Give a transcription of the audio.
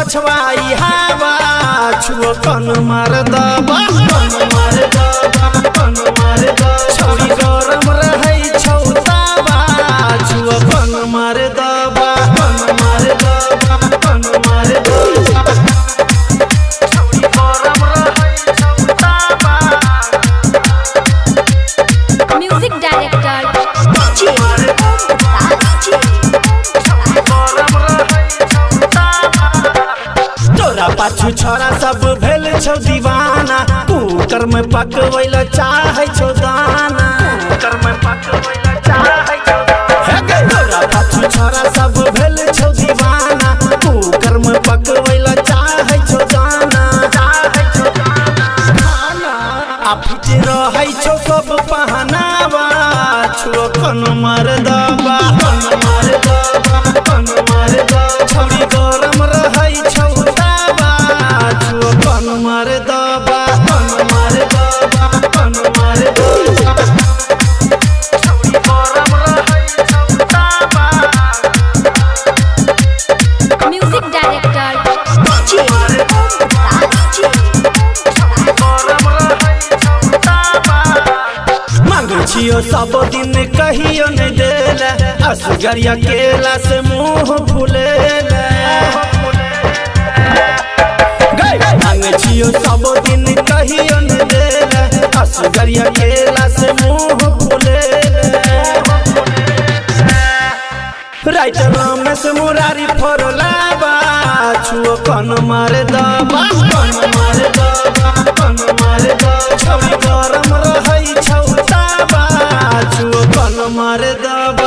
पछवाई हवा छुओ कन मार दबा छौरी गरम रहै छौ ताबा छुओ कन मार दबा म्यूजिक डायरेक्टर तोरा पाछू छोरा सब भेल छौ दीवाना कुकर में पकवैला चाहै छौ दाना तोरा पाछू छोरा सब भेल छौ दीवाना कुकर में पकवैला चाहै छौ दाना आ फिट रहै छौ सब पहनावा छुओ कन मार दबा छौरी गरम रहै छौ ताबा छुओ कन मार दबा म्यूजिक डायरेक्टर मांगै छियो सब दिन कहियो नहीं देला असगरिया केला से मुंह फुलेला मांगै छियो सब दिन कहियो नहीं देला असगरिया केला से मुंह फुलेला राइट रमेश मुरारी फरलाबा छुओ कन मार दबा छौरी गरम रहै छौ ताबा छुओ कन मार दबा